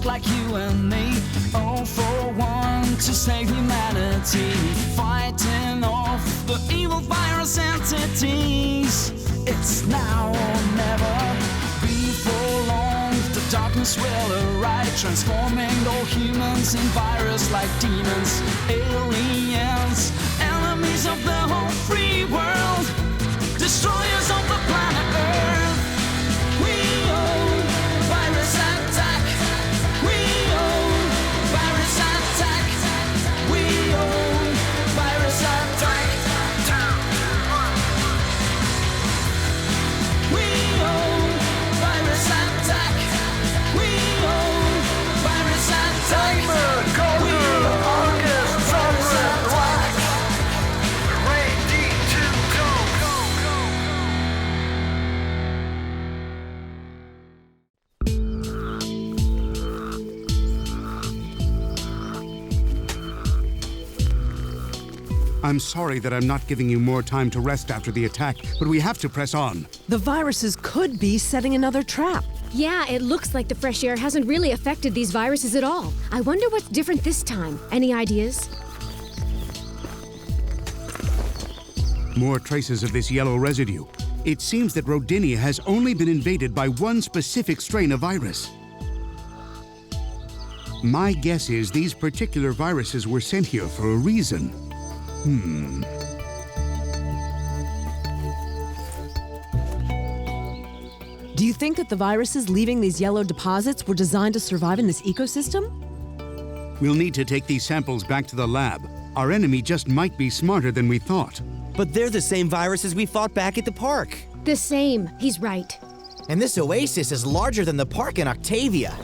look like you and me, all for one to save humanity, fighting off the evil virus entities. It's now or never. Before long, the darkness will arrive, transforming all humans in virus like demons, aliens, enemies of the whole free world, destroyers of the planet Earth. We own virus attack. We own virus attack. We own virus attack. We own virus attack. We own virus attack. We own virus attack. Ready to go. I'm sorry that I'm not giving you more time to rest after the attack, but we have to press on. The viruses could be setting another trap. Yeah, it looks like the fresh air hasn't really affected these viruses at all. I wonder what's different this time. Any ideas? More traces of this yellow residue. It seems that Rodinia has only been invaded by one specific strain of virus. My guess is these particular viruses were sent here for a reason. Do you think that the viruses leaving these yellow deposits were designed to survive in this ecosystem? We'll need to take these samples back to the lab. Our enemy just might be smarter than we thought. But they're the same viruses we fought back at the park. The same. He's right. And this oasis is larger than the park in Octavia.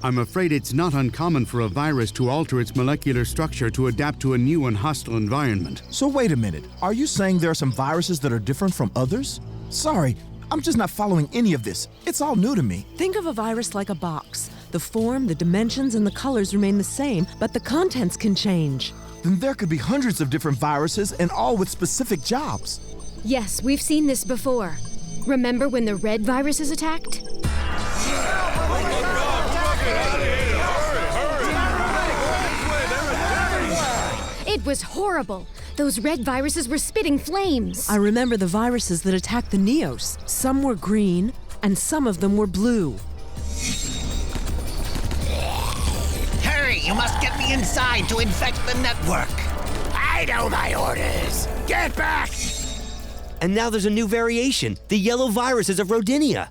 I'm afraid it's not uncommon for a virus to alter its molecular structure to adapt to a new and hostile environment. So wait a minute, are you saying there are some viruses that are different from others? Sorry, I'm just not following any of this. It's all new to me. Think of a virus like a box. The form, the dimensions, and the colors remain the same, but the contents can change. Then there could be hundreds of different viruses and all with specific jobs. Yes, we've seen this before. Remember when the red viruses attacked? It was horrible. Those red viruses were spitting flames. I remember the viruses that attacked the Neos. Some were green, and some of them were blue. Hurry, you must get me inside to infect the network. I know my orders. Get back! And now there's a new variation, the yellow viruses of Rodinia.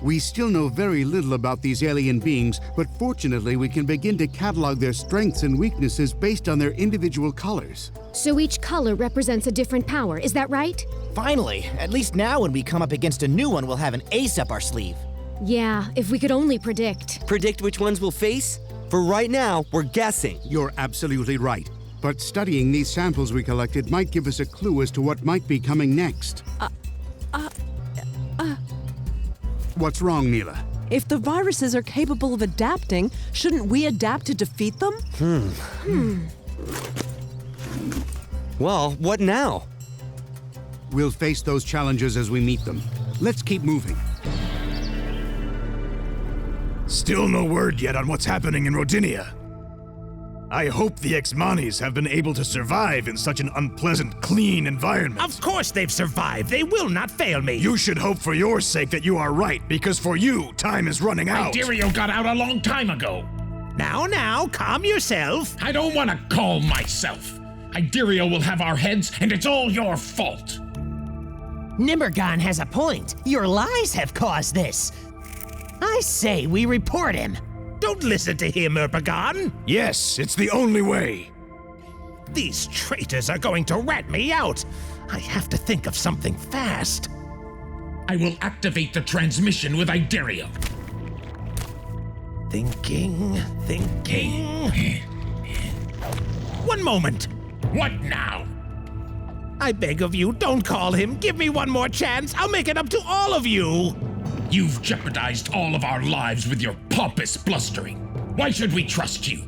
We still know very little about these alien beings, but fortunately we can begin to catalog their strengths and weaknesses based on their individual colors. So each color represents a different power, is that right? Finally, at least now when we come up against a new one, we'll have an ace up our sleeve. Yeah, if we could only predict. Predict which ones we'll face? For right now, we're guessing. You're absolutely right. But studying these samples we collected might give us a clue as to what might be coming next. What's wrong, Mila? If the viruses are capable of adapting, shouldn't we adapt to defeat them? Well, what now? We'll face those challenges as we meet them. Let's keep moving. Still no word yet on what's happening in Rodinia. I hope the X-Manis have been able to survive in such an unpleasant, clean environment. Of course they've survived. They will not fail me. You should hope for your sake that you are right, because for you, time is running out. Iderio got out a long time ago. Now, calm yourself. I don't want to calm myself. Iderio will have our heads, and it's all your fault. Nimmergon has a point. Your lies have caused this. I say we report him. Don't listen to him, Erpagon. Yes, it's the only way. These traitors are going to rat me out. I have to think of something fast. I will activate the transmission with Iderio. Thinking. One moment. What now? I beg of you, don't call him. Give me one more chance. I'll make it up to all of you. You've jeopardized all of our lives with your pompous blustering. Why should we trust you?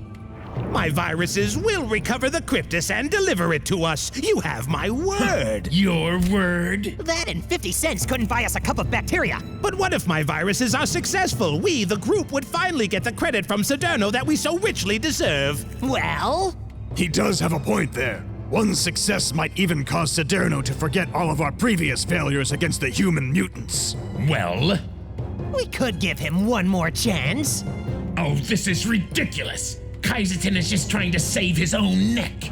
My viruses will recover the cryptus and deliver it to us. You have my word. Your word? That and 50 cents couldn't buy us a cup of bacteria. But what if my viruses are successful? We, the group, would finally get the credit from Saderno that we so richly deserve. Well? He does have a point there. One success might even cause Saderno to forget all of our previous failures against the human mutants. Well? We could give him one more chance. Oh, this is ridiculous. Kaiserton is just trying to save his own neck.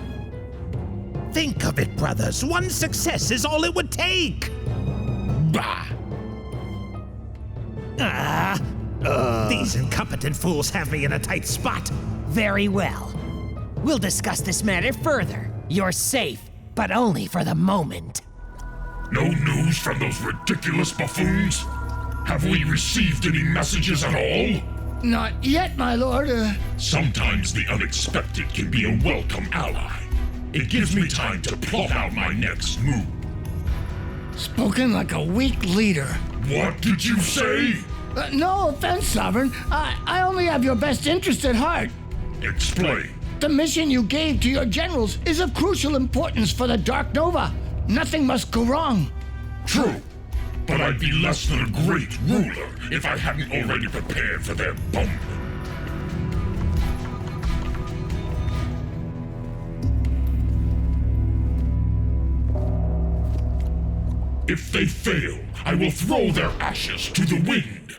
Think of it, brothers. One success is all it would take. Bah! These incompetent fools have me in a tight spot. Very well. We'll discuss this matter further. You're safe, but only for the moment. No news from those ridiculous buffoons? Have we received any messages at all? Not yet, my lord. Sometimes the unexpected can be a welcome ally. It gives me time to plot out my next move. Spoken like a weak leader. What did you say? No offense, Sovereign. I only have your best interest at heart. Explain. The mission you gave to your generals is of crucial importance for the Dark Nova. Nothing must go wrong. True. But I'd be less than a great ruler if I hadn't already prepared for their bumbling. If they fail, I will throw their ashes to the wind.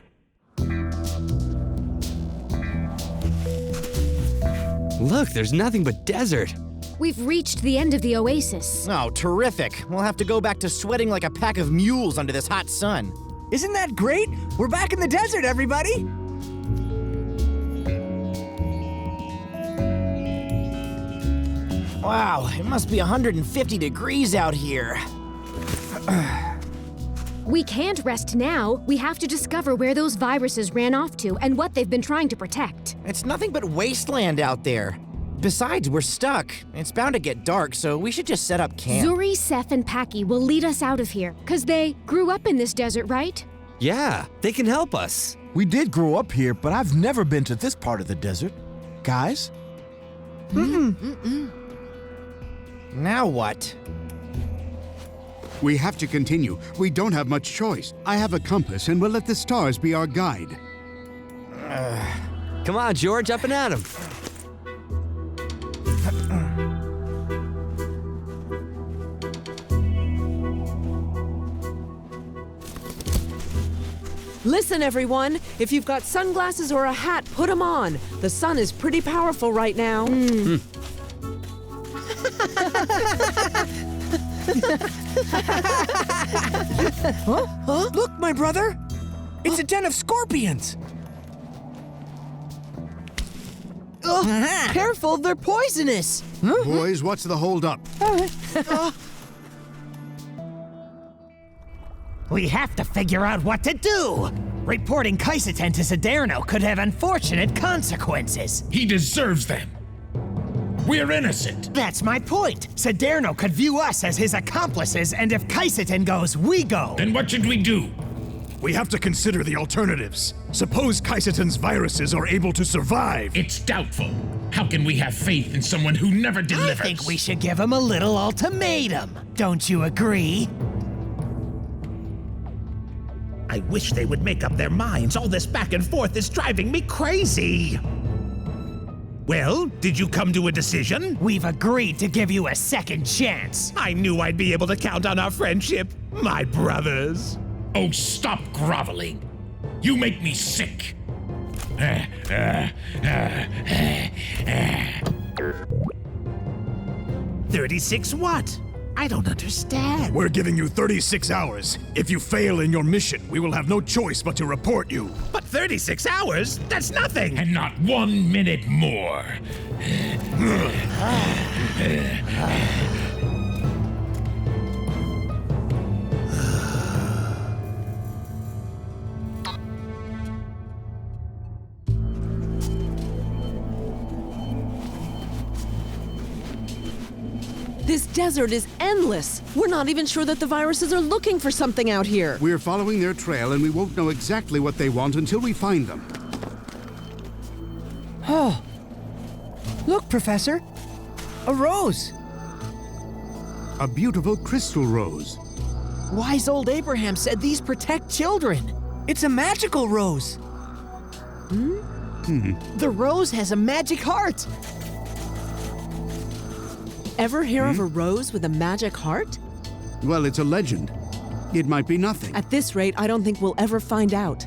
Look, there's nothing but desert. We've reached the end of the oasis. Oh, terrific. We'll have to go back to sweating like a pack of mules under this hot sun. Isn't that great? We're back in the desert, everybody! Wow, it must be 150 degrees out here. We can't rest now. We have to discover where those viruses ran off to and what they've been trying to protect. It's nothing but wasteland out there. Besides, we're stuck. It's bound to get dark, so we should just set up camp. Zuri, Seth, and Paki will lead us out of here, because they grew up in this desert, right? Yeah, they can help us. We did grow up here, but I've never been to this part of the desert. Guys? Now what? We have to continue. We don't have much choice. I have a compass, and we'll let the stars be our guide. Come on, George, up and at 'em. Listen, everyone. If you've got sunglasses or a hat, put them on. The sun is pretty powerful right now. Huh? Look, my brother! It's a den of scorpions! Careful, they're poisonous! Boys, what's the holdup? We have to figure out what to do. Reporting Kaiserton to Saderno could have unfortunate consequences. He deserves them. We're innocent. That's my point. Saderno could view us as his accomplices, and if Kaiserton goes, we go. Then what should we do? We have to consider the alternatives. Suppose Kaiserton's viruses are able to survive. It's doubtful. How can we have faith in someone who never delivers? I think we should give him a little ultimatum. Don't you agree? I wish they would make up their minds. All this back and forth is driving me crazy. Well, did you come to a decision? We've agreed to give you a second chance. I knew I'd be able to count on our friendship, my brothers. Oh, stop groveling. You make me sick. 36 what? I don't understand. We're giving you 36 hours. If you fail in your mission, we will have no choice but to report you. But 36 hours? That's nothing. And not 1 minute more. This desert is endless. We're not even sure that the viruses are looking for something out here. We're following their trail, and we won't know exactly what they want until we find them. Oh, Look, Professor. A rose. A beautiful crystal rose. Wise old Abraham said these protect children. It's a magical rose. The rose has a magic heart. Ever hear of a rose with a magic heart? Well, it's a legend. It might be nothing. At this rate, I don't think we'll ever find out.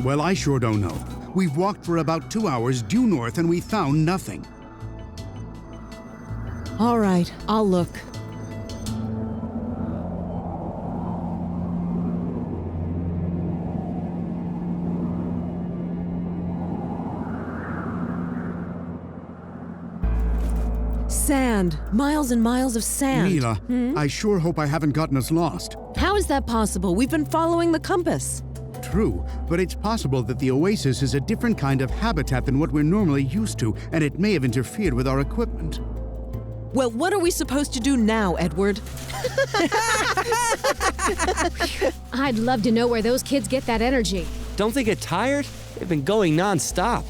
Well, I sure don't know. We've walked for about 2 hours due north and we found nothing. All right, I'll look. Sand. Miles and miles of sand. Mila, I sure hope I haven't gotten us lost. How is that possible? We've been following the compass. True, but it's possible that the oasis is a different kind of habitat than what we're normally used to, and it may have interfered with our equipment. Well, what are we supposed to do now, Edward? I'd love to know where those kids get that energy. Don't they get tired? They've been going non-stop.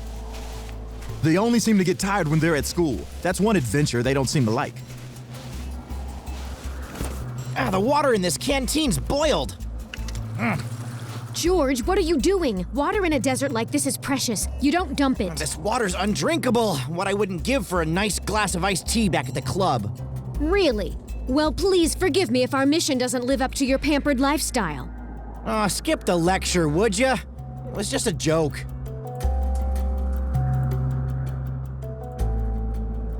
They only seem to get tired when they're at school. That's one adventure they don't seem to like. The water in this canteen's boiled. George, what are you doing? Water in a desert like this is precious. You don't dump it. This water's undrinkable. What I wouldn't give for a nice glass of iced tea back at the club. Really? Well, please forgive me if our mission doesn't live up to your pampered lifestyle. Skip the lecture, would ya? It was just a joke.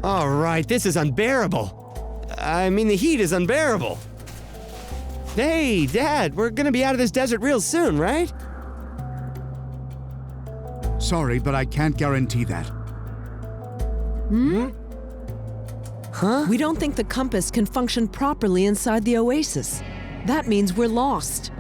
All right, this is unbearable. I mean, the heat is unbearable. Hey, Dad, we're gonna be out of this desert real soon, right? Sorry, but I can't guarantee that. Huh? We don't think the compass can function properly inside the oasis. That means we're lost.